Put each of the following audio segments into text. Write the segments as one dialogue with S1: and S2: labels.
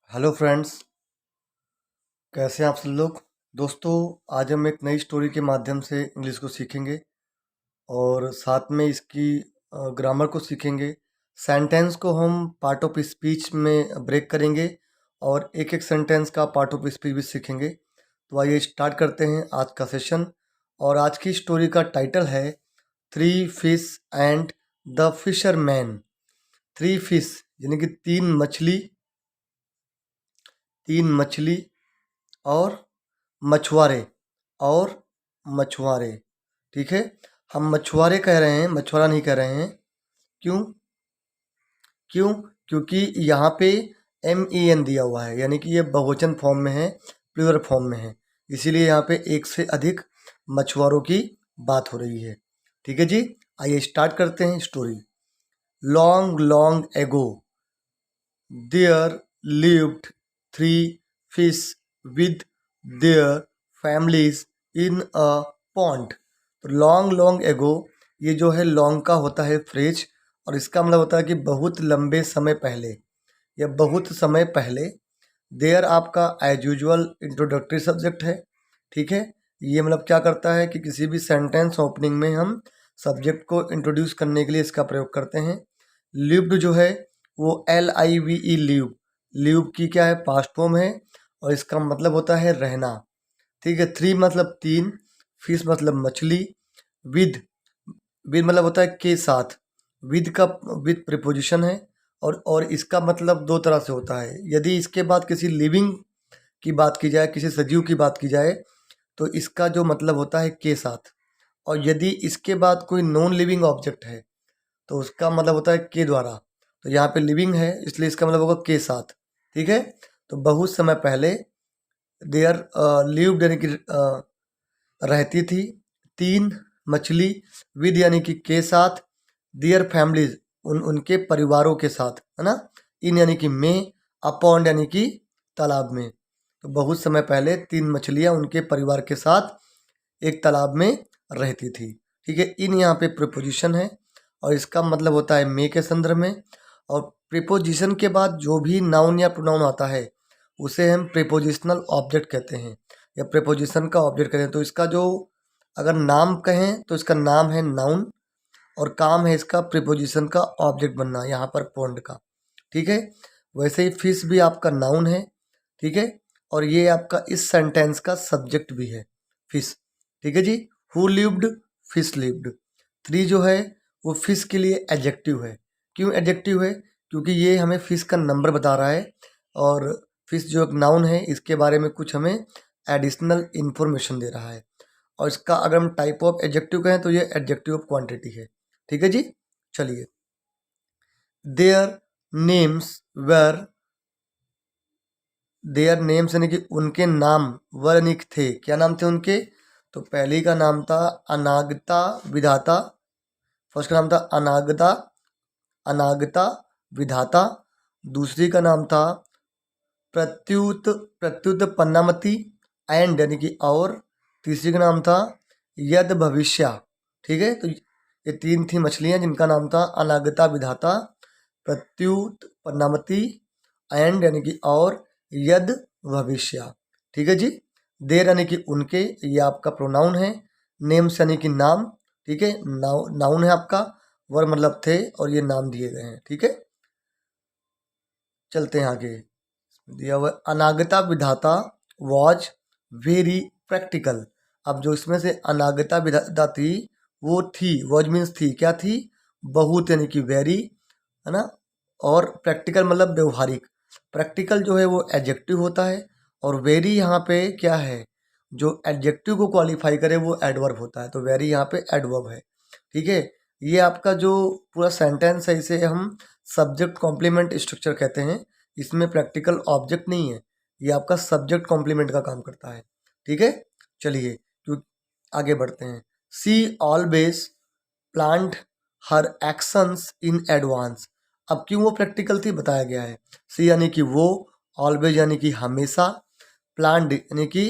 S1: Hello friends, कैसे हैं आप सब लोग। दोस्तों, आज हम एक नई स्टोरी के माध्यम से इंग्लिश को सीखेंगे और साथ में इसकी ग्रामर को सीखेंगे। सेंटेंस को हम पार्ट ऑफ स्पीच में ब्रेक करेंगे और एक एक सेंटेंस का पार्ट ऑफ स्पीच भी सीखेंगे। तो आइए स्टार्ट करते हैं आज का सेशन। और आज की स्टोरी का टाइटल है three fish and the fisherman. Three fish यानी कि तीन मछली और मछुआरे और मछुआरे। ठीक है, हम मछुआरे कह रहे हैं, मछुआरा नहीं कह रहे हैं। क्यों? क्यों? क्योंकि यहाँ पे MEN दिया हुआ है, यानी कि ये बहुवचन फॉर्म में है, प्लूरल फॉर्म में है, इसीलिए यहाँ पे एक से अधिक मछुआरों की बात हो रही है। ठीक है जी, आइए स्टार्ट करते हैं story. Long long ago there lived three fish with their families in a pond। तो लॉन्ग लॉन्ग एगो, ये जो है लॉन्ग का होता है फ्रेज और इसका मतलब होता है कि बहुत लंबे समय पहले या बहुत समय पहले। देयर आपका एज यूजुअल इंट्रोडक्टरी सब्जेक्ट है। ठीक है, ये मतलब क्या करता है कि किसी भी सेंटेंस ओपनिंग में हम सब्जेक्ट को इंट्रोड्यूस करने के लिए इसका प्रयोग करते हैं। लिव्ड जो है वो LIVE लिव, लिव की क्या है पास्ट फॉर्म है और इसका मतलब होता है रहना। ठीक है, थ्री मतलब तीन, फिश मतलब मछली, विद विद मतलब होता है के साथ। विद का विद प्रीपोजिशन है और इसका मतलब दो तरह से होता है। यदि इसके बाद किसी लिविंग की बात की जाए, किसी सजीव की बात की जाए, तो इसका जो मतलब होता है के साथ। और यदि इसके बाद कोई नॉन लिविंग ऑब्जेक्ट है तो उसका मतलब होता है के द्वारा। तो यहाँ पे लिविंग है इसलिए इसका मतलब होगा के साथ। ठीक है, तो बहुत समय पहले देयर लिव्ड यानी कि रहती थी तीन मछली, विद यानी कि के साथ, देयर फैमिलीज उनके परिवारों के साथ, है ना। इन यानी कि में, अपॉन्ड यानी कि तालाब में। तो बहुत समय पहले तीन मछलियाँ उनके परिवार के साथ एक तालाब में रहती थी। ठीक है, इन यहाँ पे प्रीपोजिशन है और इसका मतलब होता है मे के संदर्भ में। और प्रीपोजिशन के बाद जो भी नाउन या प्रोनाउन आता है उसे हम प्रीपोजिशनल ऑब्जेक्ट कहते हैं या प्रीपोजिशन का ऑब्जेक्ट कहते हैं। तो इसका जो अगर नाम कहें तो इसका नाम है नाउन और काम है इसका प्रीपोजिशन का ऑब्जेक्ट बनना, यहाँ पर पॉन्ड का। ठीक है, वैसे ही फिश भी आपका नाउन है। ठीक है, और ये आपका इस सेंटेंस का सब्जेक्ट भी है, फिश। ठीक है जी, who lived, fish lived. Three जो है वो फिश के लिए एडजेक्टिव है। क्यों एडजेक्टिव है? क्योंकि ये हमें फिश का नंबर बता रहा है और फिश जो एक नाउन है इसके बारे में कुछ हमें एडिशनल इंफॉर्मेशन दे रहा है। और इसका अगर हम टाइप ऑफ एडजेक्टिव कहें तो ये एडजेक्टिव ऑफ क्वांटिटी है। ठीक है जी, चलिए। Their names were, their names यानी कि उनके नाम, वर यानी कि थे, क्या नाम थे उनके? तो पहली का नाम था अनागता विधाता। फर्स्ट का नाम था अनागता, अनागता विधाता। दूसरी का नाम था प्रत्युत, प्रत्युत पन्नामती, एंड यानी कि और। तीसरी का नाम था यद भविष्या। ठीक है, तो ये तीन थी मछलियाँ जिनका नाम था अनागता विधाता, प्रत्युत पन्नामती, एंड यानी कि और, यद भविष्या। ठीक है जी, देर यानी कि उनके, ये आपका प्रोनाउन है। नेम्स यानी कि नाम। ठीक है, नाउन है आपका, वर मतलब थे और ये नाम दिए गए हैं। ठीक है, चलते हैं आगे। दिया हुआ अनागता विधाता वॉज वेरी प्रैक्टिकल। अब जो इसमें से अनागता विधाता थी वो थी, वॉज मीन्स थी, क्या थी? बहुत यानी कि वेरी, है ना। और प्रैक्टिकल मतलब व्यवहारिक। प्रैक्टिकल जो है वो एडजेक्टिव होता है और वेरी यहाँ पे क्या है? जो एडजेक्टिव को क्वालिफाई करे वो एडवर्ब होता है, तो वेरी यहाँ पे एडवर्ब है। ठीक है, ये आपका जो पूरा सेंटेंस है इसे हम सब्जेक्ट कॉम्प्लीमेंट स्ट्रक्चर कहते हैं। इसमें प्रैक्टिकल ऑब्जेक्ट नहीं है, ये आपका सब्जेक्ट कॉम्प्लीमेंट का काम करता है। ठीक है, चलिए क्यों आगे बढ़ते हैं। She always planned her actions in advance. अब क्यों वो प्रैक्टिकल थी बताया गया है। सी यानी कि वो, ऑलवेज यानी कि हमेशा, प्लान्ड यानी कि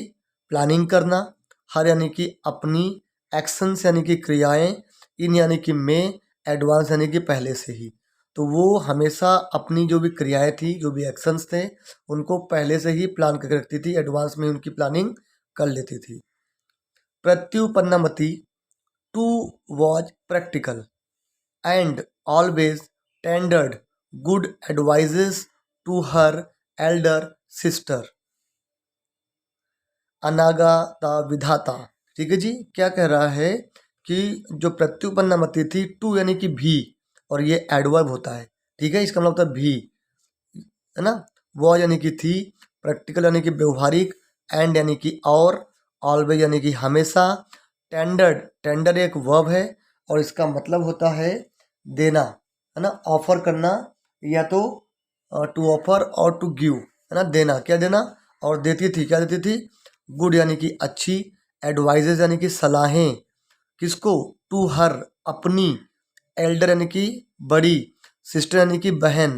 S1: प्लानिंग करना, हर यानी कि अपनी, एक्शंस यानी कि क्रियाएं, इन यानी कि में, एडवांस यानी कि पहले से ही। तो वो हमेशा अपनी जो भी क्रियाएं थी, जो भी एक्शंस थे, उनको पहले से ही प्लान करके रखती थी, एडवांस में उनकी प्लानिंग कर लेती थी। Pratyutpannamati too was practical and always tendered good advices to her elder sister. Anagata Vidhata, ठीक है जी। क्या कह रहा है कि जो प्रत्युपन्नमति थी, टू यानी कि भी, और ये एडवर्ब होता है, ठीक है, इसका मतलब होता है भी, है ना। वॉज यानी कि थी, प्रैक्टिकल यानी कि व्यवहारिक, एंड यानी कि और, ऑलवेज यानी कि हमेशा, टेंडर्ड, टेंडर एक वर्ब है और इसका मतलब होता है देना, है ना, ऑफर करना, या तो टू ऑफर और टू गिव, है ना, देना, क्या देना, और देती थी, क्या देती थी, गुड यानी कि अच्छी, एडवाइजेज यानी कि सलाहें, किसको, टू हर, अपनी, एल्डर यानी कि बड़ी, सिस्टर यानी कि बहन,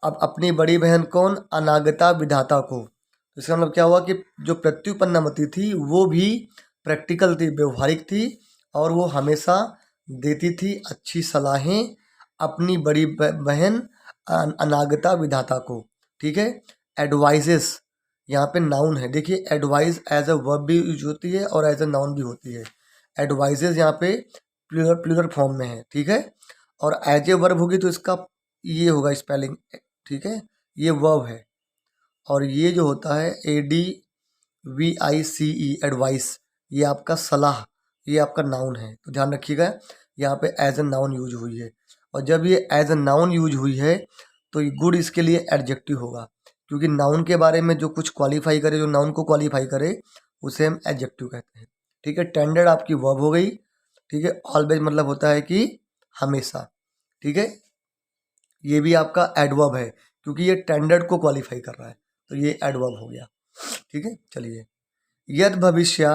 S1: अब अपनी बड़ी बहन कौन, अनागता विधाता को। तो इसका मतलब क्या हुआ कि जो प्रत्युपन्नमति थी वो भी प्रैक्टिकल थी, व्यवहारिक थी, और वो हमेशा देती थी अच्छी सलाहें अपनी बड़ी बहन अनागता विधाता को, ठीक है। एडवाइजेस यहाँ पे नाउन है, देखिए एडवाइस एज अ वर्ब भी यूज होती है और एज अ नाउन भी होती है। एडवाइजेस यहाँ पे प्लूरल फॉर्म में है, ठीक है, और एज ए वर्ब होगी तो इसका ये होगा स्पेलिंग, ठीक है, ये वर्ब है, और ये जो होता है ADVICE, एडवाइस, ये आपका सलाह, ये आपका नाउन है, तो ध्यान रखिएगा यहाँ पे एज ए नाउन यूज हुई है, और जब ये एज ए नाउन यूज हुई है तो ये गुड इसके लिए एडजेक्टिव होगा, क्योंकि नाउन के बारे में जो कुछ क्वालिफाई करे, जो नाउन को क्वालिफाई करे, उसे हम एडजेक्टिव कहते हैं, ठीक है। टेंडर्ड आपकी वर्ब हो गई, ठीक है। ऑलवेज मतलब होता है कि हमेशा, ठीक है, ये भी आपका एडवर्ब है क्योंकि ये टेंडर्ड को क्वालिफाई कर रहा है, तो ये एडवर्ब हो गया, ठीक है। चलिए, यद भविष्य,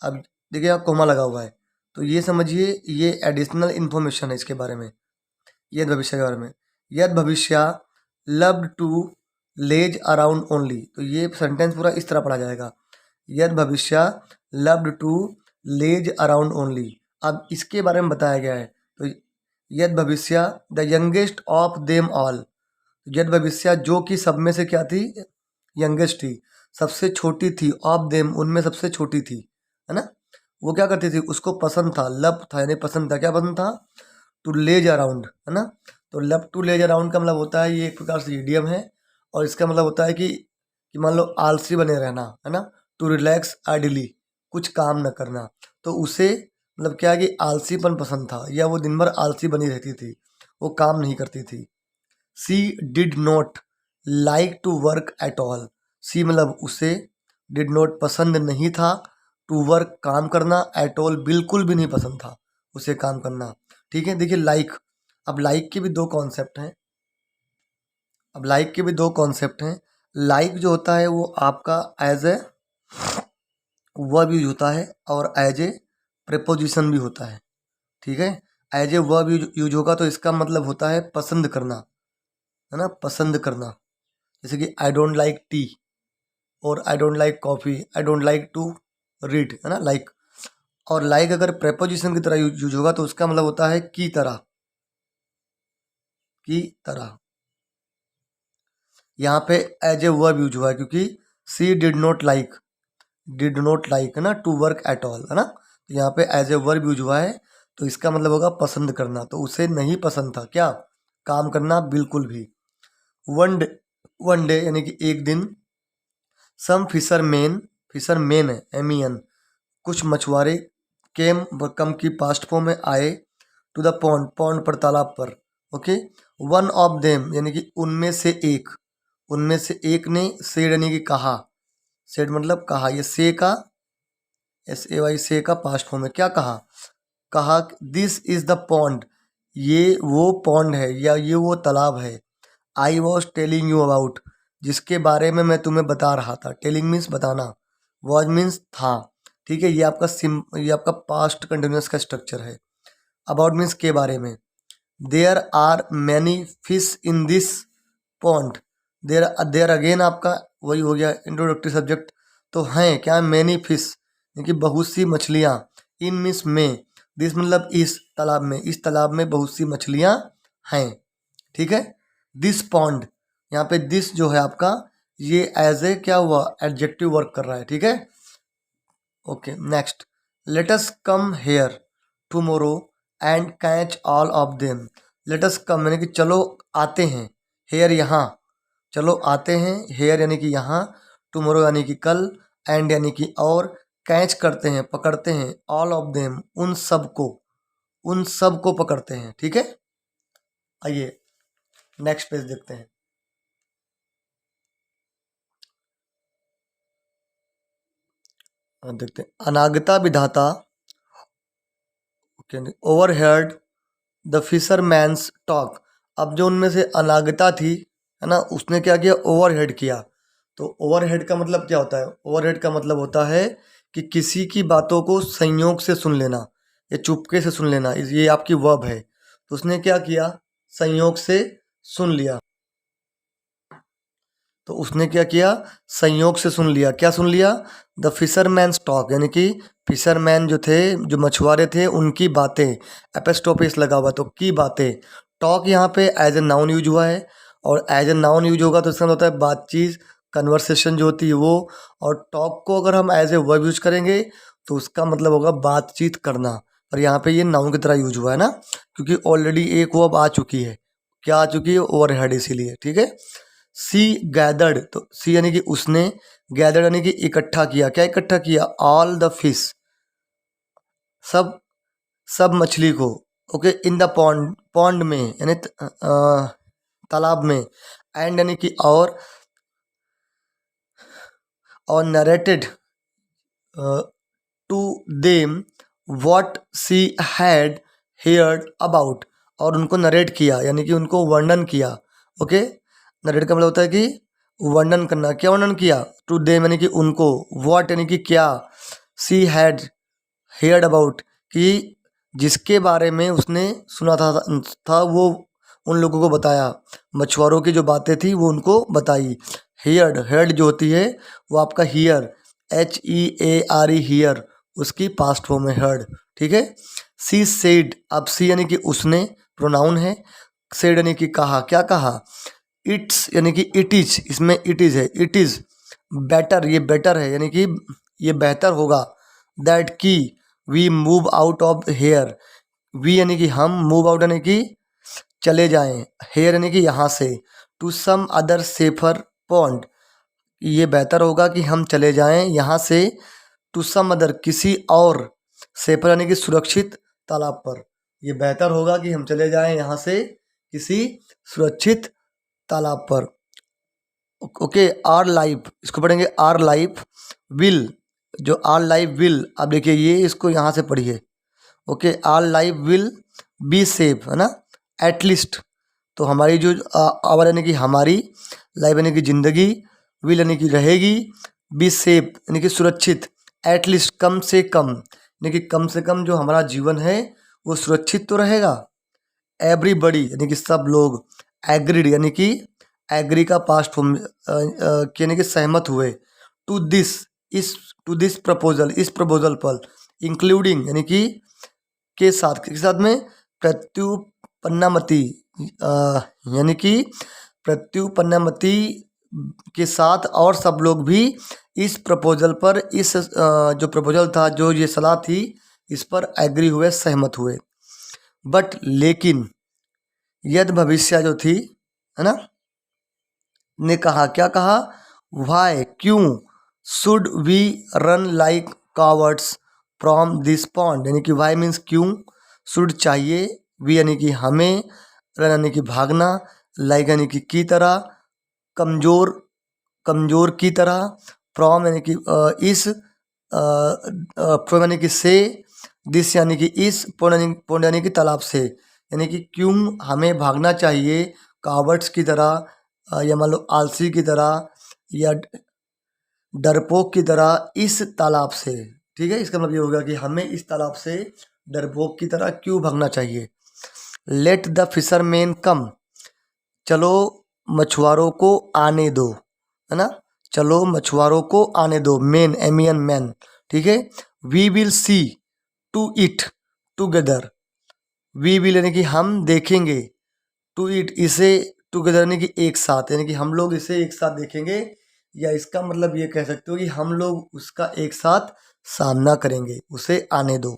S1: अब देखिए यहाँ कोमा लगा हुआ है, तो ये समझिए ये एडिशनल इन्फॉर्मेशन है इसके बारे में, यद भविष्य के बारे में। Yadbhavishya loved to laze around only, तो ये सेंटेंस पूरा इस तरह पढ़ा जाएगा, Yadbhavishya loved to laze around only. अब इसके बारे में बताया गया है, तो यद भविष्य the youngest of them all, यद भविष्य जो कि सब में से क्या थी, यंगेस्ट थी, सबसे छोटी थी, ऑफ देम उनमें सबसे छोटी थी, है ना। वो क्या करती थी, उसको पसंद था, लव था यानी पसंद था, क्या पसंद था, टू लेज अराउंड, है ना। तो लव टू लेज अराउंड का मतलब होता है, ये एक प्रकार से इडियम है, और इसका मतलब होता है कि मान लो आलसी बने रहना, है ना, टू रिलैक्स आइडली, कुछ काम न करना, तो उसे मतलब क्या है कि आलसीपन पसंद था, या वो दिन भर आलसी बनी रहती थी, वो काम नहीं करती थी। She did not like to work at all, she मतलब उसे, डिड नॉट पसंद नहीं था, टू वर्क काम करना, एट ऑल बिल्कुल भी नहीं पसंद था उसे काम करना, ठीक है। देखिए लाइक, अब लाइक के भी दो कॉन्सेप्ट हैं, अब लाइक के भी दो कॉन्सेप्ट हैं। लाइक जो होता है वो आपका एज ए वर्ब यूज होता है और एज ए प्रेपोजिशन भी होता है, ठीक है। एज ए वर्ब यूज होगा तो इसका मतलब होता है पसंद करना, है ना, पसंद करना, जैसे कि आई डोंट लाइक टी, और I don't like coffee, I don't like to read, है ना, लाइक। और लाइक अगर प्रेपोजिशन की तरह यूज होगा तो उसका मतलब होता है की तरह, की तरह। यहाँ पे एज ए वर्ब यूज हुआ है क्योंकि सी डिड नॉट लाइक, है ना, टू वर्क एट ऑल, है ना, तो यहाँ पे एज ए वर्ब यूज हुआ है, तो इसका मतलब होगा पसंद करना, तो उसे नहीं पसंद था क्या, काम करना बिल्कुल भी। वन डे, वन डे यानी कि एक दिन, सम फिशरमैन, फिशरमैन है MEN, कुछ मछुआरे, केम कम की पास्ट फॉर्म में आए, टू द पॉन्ड, पॉन्ड पर, तालाब पर, ओके। वन ऑफ देम यानी कि उनमें से एक, उनमें से एक ने, सेड यानी कि कहा, सेड मतलब कहा, ये से का SAY से का पास्ट फॉर्म है, क्या कहा, कहा दिस इज द पॉन्ड, ये वो पॉन्ड है या ये वो तालाब है, I was telling you about, जिसके बारे में मैं तुम्हें बता रहा था, टेलिंग मीन्स बताना, वॉज मीन्स था, ठीक है। ये आपका पास्ट कंटिन्यूस का स्ट्रक्चर है। अबाउट मीन्स के बारे में, there are many fish in this pond, there there again आपका वही हो गया इंट्रोडक्टरी सब्जेक्ट, तो हैं क्या, मैनी फिश यानी कि बहुत सी मछलियाँ, इन मीन्स में, दिस मतलब इस तालाब में, इस तालाब में बहुत सी मछलियाँ हैं, ठीक है। दिस पॉन्ड, यहाँ पे दिस जो है आपका ये एज ए क्या हुआ, एडजेक्टिव वर्क कर रहा है, ठीक है। Okay next, let us come here tomorrow and catch all of them. Let us come यानी कि चलो आते हैं, हेयर यहाँ, चलो आते हैं, हेयर यानी कि यहाँ, टुमारो यानी कि कल, एंड यानी कि और, कैच करते हैं पकड़ते हैं, ऑल ऑफ देम उन सब को, उन सब को पकड़ते हैं, ठीक है। आइए नेक्स्ट पेज देखते हैं। देखते हैं, अनागता विधाता ओवरहेड द फिशरमैन्स टॉक। अब जो उनमें से अनागता थी, है ना, उसने क्या किया, ओवरहेड किया। तो ओवरहेड का मतलब क्या होता है, ओवरहेड का मतलब होता है कि किसी की बातों को संयोग से सुन लेना या चुपके से सुन लेना, ये आपकी वर्ब है। तो उसने क्या किया, संयोग से सुन लिया। तो उसने क्या किया, संयोग से सुन लिया। क्या सुन लिया, द फिशरमैन टॉक, यानी कि फिशरमैन जो थे, जो मछुआरे थे, उनकी बातें, एपेस्टोपिस लगा हुआ तो की बातें। टॉक यहाँ पे एज ए नाउन यूज हुआ है, और एज ए नाउन यूज होगा तो इसका मतलब होता है बातचीत, कन्वर्सेशन जो होती है वो। और टॉक को अगर हम एज ए वर्ब यूज करेंगे तो उसका मतलब होगा बातचीत करना। और यहाँ पे ये नाउन की तरह यूज हुआ है ना, क्योंकि ऑलरेडी एक वर्ब आ चुकी है। क्या आ चुकी है, ओवरहेड, इसीलिए, ठीक है। सी गैदर्ड, तो सी यानी कि उसने, गैदर्ड यानी कि इकट्ठा किया। क्या इकट्ठा किया, ऑल द फिश, सब सब मछली को। Okay, in the pond, pond में यानी तालाब में, एंड यानी कि और narrated to them what she had heard about, और उनको नरेट किया यानी कि उनको वर्णन किया। ओके, नरेट का मतलब होता है कि वर्णन करना। क्या वर्णन किया, टू देम यानी कि उनको, व्हाट यानी कि क्या, सी हैड हेयर्ड अबाउट कि जिसके बारे में उसने सुना था वो उन लोगों को बताया। मछुआरों की जो बातें थी वो उनको बताई। हेयर्ड, हेयर्ड जो होती है वो आपका हियर, HEARE, हियर, उसकी पास्ट फॉर्म है हेयर्ड, ठीक है। सी सेड, अब सी यानी कि उसने, प्रोनाउन है। सेड यानी कि कहा। क्या कहा, इट्स यानी कि इट इज, इसमें इट इज है, इट इज बेटर, ये बेटर है यानी कि ये बेहतर होगा। दैट की we move out of here, we यानी कि हम, मूव आउट यानी कि चले जाएं, हेयर यानी कि यहाँ से, to some other safer pond, ये बेहतर होगा कि हम चले जाएं यहाँ से, टू सम अदर किसी और, सेफर यानी कि सुरक्षित तालाब पर। ये बेहतर होगा कि हम चले जाएं यहाँ से किसी सुरक्षित तालाब पर। ओके, आर लाइफ, इसको पढ़ेंगे आर लाइफ विल, जो आर लाइफ विल, अब देखिए ये इसको यहाँ से पढ़िए। Okay, our life will be safe, है ना, एटलीस्ट। तो हमारी जो आवर यानी कि हमारी, लाइफ यानी कि जिंदगी, विल यानी कि रहेगी, बी सेफ यानी कि सुरक्षित, एटलीस्ट कम से कम, यानी कि कम से कम जो हमारा जीवन है वो सुरक्षित तो रहेगा। एवरीबडी यानी कि सब लोग, एग्रीड यानी कि एग्री का पास्ट फॉर्म यानी कि सहमत हुए। टू दिस, इस, टू दिस प्रपोजल, इस प्रपोजल पर, इंक्लूडिंग यानी कि के साथ, किसके साथ में, प्रत्युपन्नामति यानी कि प्रत्युपन्नामति के साथ और सब लोग भी इस प्रपोजल पर, इस जो प्रपोजल था, जो ये सलाह थी, इस पर एग्री हुए, सहमत हुए। बट लेकिन, यद भविष्य जो थी, है ना, ने कहा, क्या कहा, वाई क्यों, should we run like cowards from this pond, यानी कि वाई मीन्स क्यों, शुड चाहिए, वी यानी कि हमें, रन यानी कि भागना, लाइक यानी कि की तरह, कमज़ोर, कमज़ोर की तरह, फ्रॉम यानी कि इस, फ्रॉम यानी कि से, दिस यानी कि इस, पॉन्ड यानी कि तालाब से, यानी कि क्यों हमें भागना चाहिए कावर्ड्स की तरह, या मान लो आलसी की तरह, या डरपोक की तरह इस तालाब से, ठीक है। इसका मतलब ये होगा कि हमें इस तालाब से डरपोक की तरह क्यों भागना चाहिए। लेट द फिशरमैन कम, चलो मछुआरों को आने दो, है ना, चलो मछुआरों को आने दो, मैन, MEN मैन, ठीक है। We will see to it together, we will यानी कि हम देखेंगे, टू ईट, इसे टुगेदर यानी कि एक साथ, यानी कि हम लोग इसे एक साथ देखेंगे, या इसका मतलब ये कह सकते हो कि हम लोग उसका एक साथ सामना करेंगे, उसे आने दो।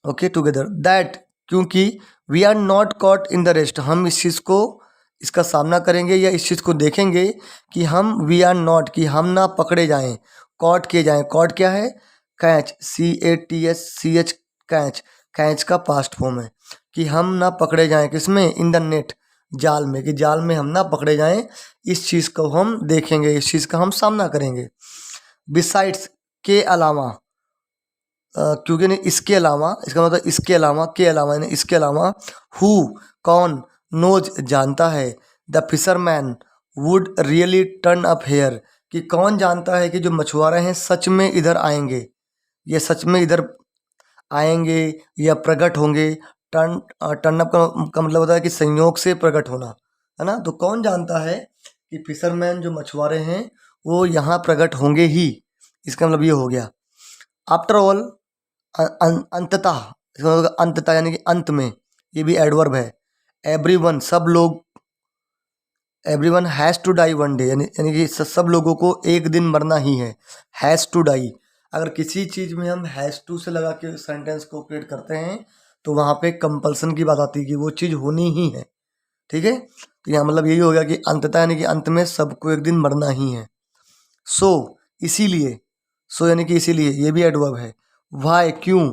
S1: ओके, टुगेदर दैट, क्योंकि we are not caught in the rest, हम इस चीज़ को, इसका सामना करेंगे या इस चीज़ को देखेंगे कि हम, वी आर नॉट, कि हम ना पकड़े जाएं, कॉट किए जाएं। कॉट क्या है? कैच, CATCH, कैच, कैच का पास्ट फॉर्म है, कि हम ना पकड़े जाएं किसमें? इन द नेट, जाल में, कि जाल में हम ना पकड़े जाएं, इस चीज़ को हम देखेंगे, इस चीज़ का हम सामना करेंगे। बिसाइड्स, के अलावा, क्योंकि नहीं, इसके अलावा, इसका मतलब इसके अलावा, के अलावा यानी इसके अलावा, हु, कौन, नोज, जानता है, the fisherman would really turn up here, कि कौन जानता है कि जो मछुआरे हैं सच में इधर आएंगे, ये सच में इधर आएंगे या प्रकट होंगे। टर्न अप का मतलब होता है कि संयोग से प्रकट होना, है ना। तो कौन जानता है कि फिशरमैन जो मछुआरे हैं वो यहाँ प्रकट होंगे ही, इसका मतलब ये हो गया। आफ्टर ऑल, अंततः, इसका मतलब अंततः यानी कि अंत में, ये भी एडवर्ब है। एवरीवन, सब लोग, everyone has to die one day, यानी कि सब लोगों को एक दिन मरना ही है। हैज़ टू डाई, अगर किसी चीज़ में हम हैज़ टू से लगा के सेंटेंस को क्रिएट करते हैं तो वहाँ पे कंपल्सन की बात आती है कि वो चीज़ होनी ही है, ठीक है। तो यहाँ मतलब यही हो गया कि अंततः यानी कि अंत में सबको एक दिन मरना ही है। सो, इसीलिए, सो यानी कि इसीलिए, ये भी एडवर्ब है। वाई, क्यों,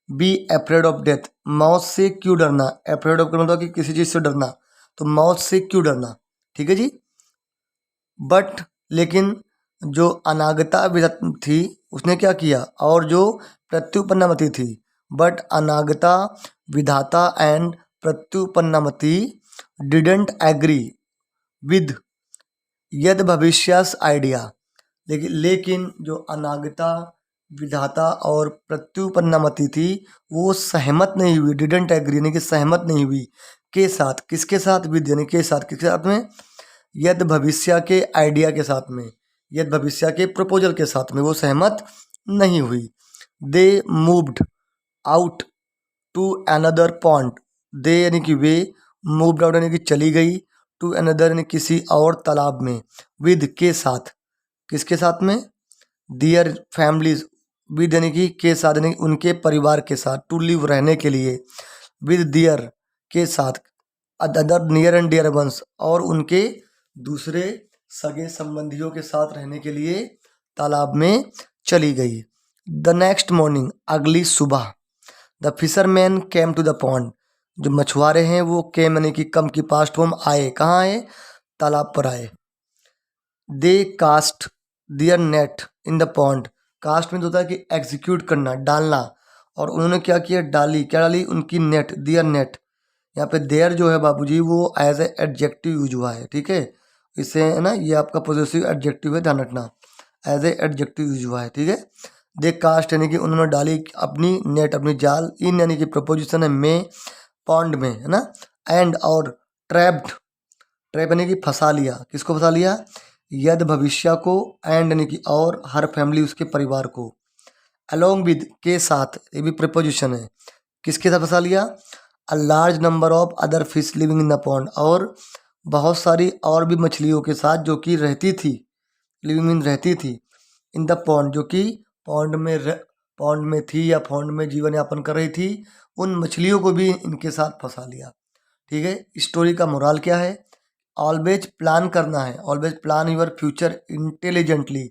S1: बी अफ्रेड ऑफ डेथ, मौत से क्यों डरना। अफ्रेड ऑफ का मतलब कि किसी चीज़ से डरना, तो मौत से क्यों डरना, ठीक है जी। बट, लेकिन जो अनागता विधाता थी उसने क्या किया, और जो प्रत्युपन्नमति थी, बट अनागता विधाता एंड प्रत्युपन्नमति डिडंट एग्री विद यद भविष्यस आइडिया, लेकिन जो अनागता विधाता और प्रत्युपन्नमति थी वो सहमत नहीं हुई, डिडंट एग्री यानी कि सहमत नहीं हुई, के साथ, किसके साथ? विद यानी के साथ, किसके साथ में? यद भविष्य के आइडिया के साथ में, यद भविष्य के प्रपोजल के साथ में वो सहमत नहीं हुई। They moved out to another pond, they यानी कि वे, मूव्ड आउट यानी कि चली गई, टू अनदर यानी किसी और तालाब में, विद के साथ, किसके साथ में? दियर फैमिलीज, विद यानी कि के साथ यानी कि उनके परिवार के साथ, टू लिव रहने के लिए, विद दियर के साथ, other near and dear ones और उनके दूसरे सगे संबंधियों के साथ रहने के लिए तालाब में चली गई। द नेक्स्ट मॉर्निंग, अगली सुबह, the fisherman came to the pond, जो मछुआरे हैं वो केम यानी कि कम की पास्ट फॉर्म, आए, कहाँ आए? तालाब पर आए। They cast their net in the pond, cast में तो होता है कि एग्जीक्यूट करना, डालना, और उन्होंने क्या किया? डाली, क्या डाली? उनकी नेट, दियर नेट। यहाँ पे देयर जो है बाबूजी वो एज ए एडजेक्टिव यूज हुआ है, ठीक है। इससे है ना, ये आपका पॉजेसिव एडजेक्टिव है, ध्यान रखना, एज ए एडजेक्टिव यूज हुआ है, ठीक है। दे कास्ट यानी कि उन्होंने डाली अपनी नेट, अपनी जाल, इन यानी कि प्रपोजिशन है में, पॉन्ड में, है ना। एंड और, ट्रैप्ड, ट्रैप यानी कि फंसा लिया, किसको फंसा लिया? यद भविष्य को, एंड यानी कि और, हर फैमिली उसके परिवार को, अलोंग विद के साथ, ये भी प्रिपोजिशन है, किसके साथ फंसा लिया? A large number of other fish living in the pond, और बहुत सारी और भी मछलियों के साथ जो कि रहती थी, लिविंग मीन रहती थी, इन द पॉन्ड जो कि पॉन्ड में थी या पॉन्ड में जीवन यापन कर रही थी, उन मछलियों को भी इनके साथ फंसा लिया, ठीक है। स्टोरी का मोरल क्या है? ऑलवेज प्लान करना है, always plan your future intelligently,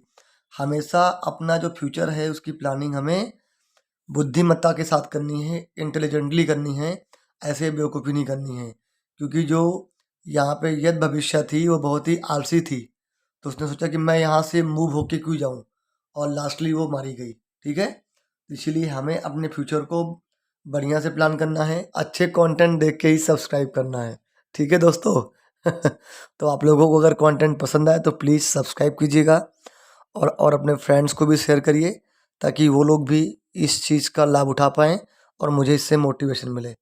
S1: हमेशा अपना जो फ्यूचर है उसकी प्लानिंग हमें बुद्धिमत्ता के साथ करनी है, इंटेलिजेंटली करनी है, ऐसे बेवकूफ़ी नहीं करनी है। क्योंकि जो यहाँ पे यद भविष्य थी वो बहुत ही आलसी थी, तो उसने सोचा कि मैं यहाँ से मूव होके क्यों जाऊँ, और लास्टली वो मारी गई, ठीक है। इसीलिए हमें अपने फ्यूचर को बढ़िया से प्लान करना है, अच्छे कंटेंट देख के ही सब्सक्राइब करना है, ठीक है दोस्तों। तो आप लोगों को अगर कंटेंट पसंद आए तो प्लीज़ सब्सक्राइब कीजिएगा, और अपने फ्रेंड्स को भी शेयर करिए, ताकि वो लोग भी इस चीज़ का लाभ उठा पाएँ और मुझे इससे मोटिवेशन मिले।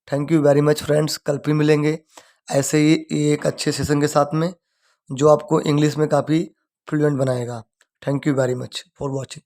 S1: Thank you very much friends, कल फिर मिलेंगे ऐसे ही एक अच्छे सेशन के साथ में, जो आपको इंग्लिश में काफ़ी फ्लुएंट बनाएगा। Thank you very much for watching.